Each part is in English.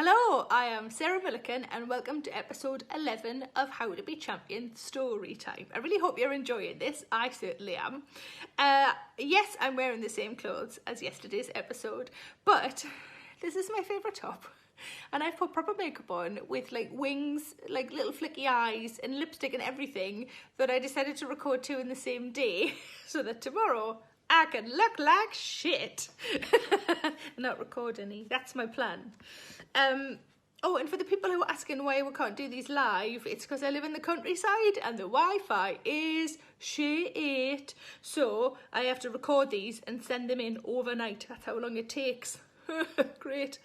Hello, I am Sarah Millican and welcome to episode 11 of How to Be Champion Storytime. I really hope you're enjoying this. I certainly am. Yes, I'm wearing the same clothes as yesterday's episode, but this is my favourite top. And I've put proper makeup on with like wings, like little flicky eyes and lipstick and everything that I decided to record two in the same day so that tomorrow I can look like shit. Not record any. That's my plan. Oh, and for the people who are asking why we can't do these live, it's because I live in the countryside and the Wi-Fi is shit. So I have to record these and send them in overnight. That's how long it takes. Great.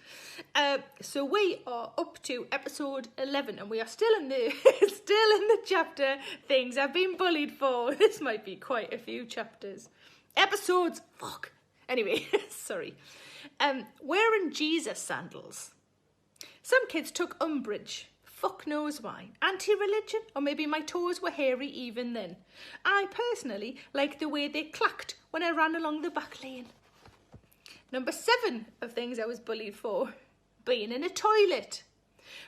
So we are up to episode 11 and we are still in the chapter things I've been bullied for. This might be quite a few chapters. Episodes. Fuck. Anyway, sorry. Wearing Jesus sandals. Some kids took umbrage. Fuck knows why. Anti-religion? Or maybe my toes were hairy even then. I personally like the way they clacked when I ran along the back lane. Number 7 of things I was bullied for. Being in a toilet.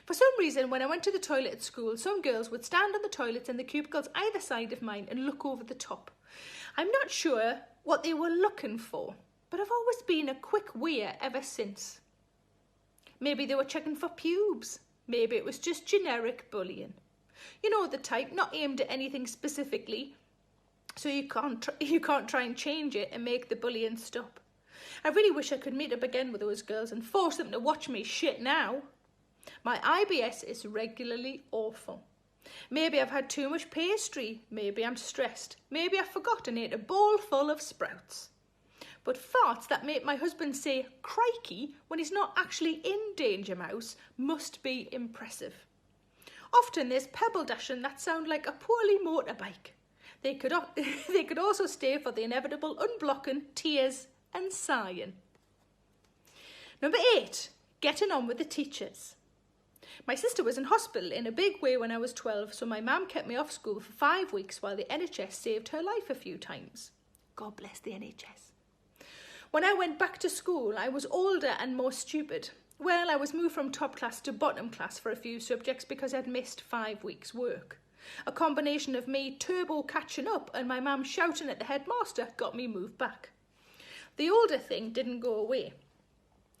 For some reason, when I went to the toilet at school, some girls would stand on the toilets in the cubicles either side of mine and look over the top. I'm not sure what they were looking for, but I've always been a quick weir ever since. Maybe they were checking for pubes. Maybe it was just generic bullying. You know the type, not aimed at anything specifically, so you can't try and change it and make the bullying stop. I really wish I could meet up again with those girls and force them to watch me shit now. My IBS is regularly awful. Maybe I've had too much pastry. Maybe I'm stressed. Maybe I forgot and ate a bowl full of sprouts. But farts that make my husband say crikey when he's not actually in Danger Mouse must be impressive. Often there's pebble dashing that sound like a poorly motorbike. They could also stay for the inevitable unblocking, tears and sighing. Number 8, getting on with the teachers. My sister was in hospital in a big way when I was 12, so my mum kept me off school for 5 weeks while the NHS saved her life a few times. God bless the NHS. When I went back to school, I was older and more stupid. Well, I was moved from top class to bottom class for a few subjects because I'd missed 5 weeks' work. A combination of me turbo catching up and my mum shouting at the headmaster got me moved back. The older thing didn't go away.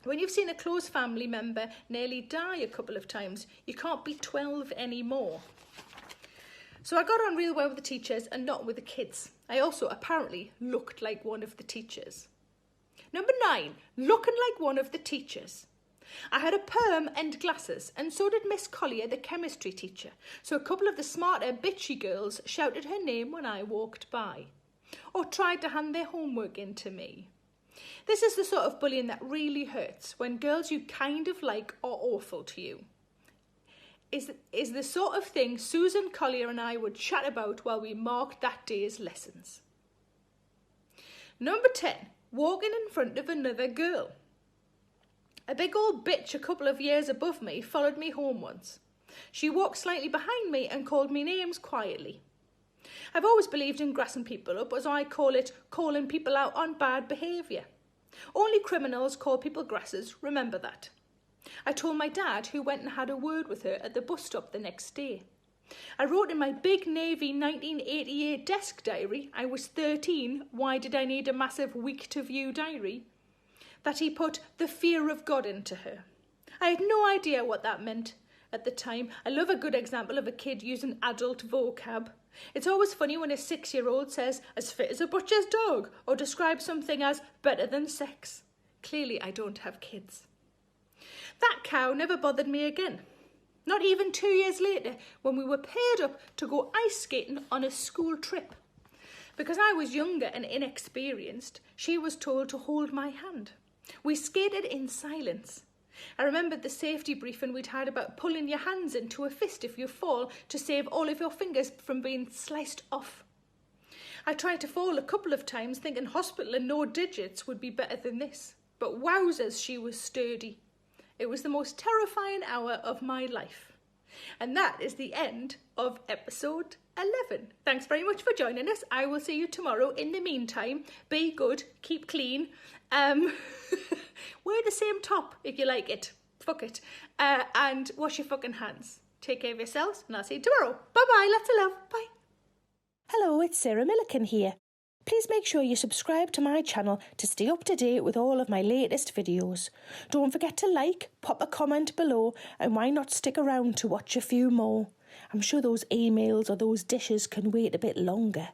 When you've seen a close family member nearly die a couple of times, you can't be 12 anymore. So I got on real well with the teachers and not with the kids. I also apparently looked like one of the teachers. Number 9, looking like one of the teachers. I had a perm and glasses, and so did Miss Collier, the chemistry teacher. So a couple of the smarter, bitchy girls shouted her name when I walked by, or tried to hand their homework in to me. This is the sort of bullying that really hurts, when girls you kind of like are awful to you. Is the sort of thing Susan Collier and I would chat about while we marked that day's lessons. Number 10, walking in front of another girl. A big old bitch a couple of years above me followed me home once. She walked slightly behind me and called me names quietly. I've always believed in grassing people up, as I call it, calling people out on bad behaviour. Only criminals call people grassers, remember that. I told my dad, who went and had a word with her at the bus stop the next day. I wrote in my big navy 1988 desk diary, I was 13, why did I need a massive week-to-view diary? That he put the fear of God into her. I had no idea what that meant at the time. I love a good example of a kid using adult vocab. It's always funny when a 6-year-old says, as fit as a butcher's dog, or describes something as better than sex. Clearly, I don't have kids. That cow never bothered me again. Not even 2 years later, when we were paired up to go ice skating on a school trip. Because I was younger and inexperienced, she was told to hold my hand. We skated in silence. I remembered the safety briefing we'd had about pulling your hands into a fist if you fall to save all of your fingers from being sliced off. I tried to fall a couple of times thinking hospital and no digits would be better than this. But wowzers, she was sturdy. It was the most terrifying hour of my life. And that is the end of episode 11. Thanks very much for joining us. I will see you tomorrow. In the meantime, be good, keep clean. Wear the same top if you like it. fuck it. And wash your fucking hands. Take care of yourselves, and I'll see you tomorrow. Bye-bye, lots of love, bye. Hello, it's Sarah Millican here. Please make sure you subscribe to my channel to stay up to date with all of my latest videos. Don't forget to like, pop a comment below, and why not stick around to watch a few more? I'm sure those emails or those dishes can wait a bit longer.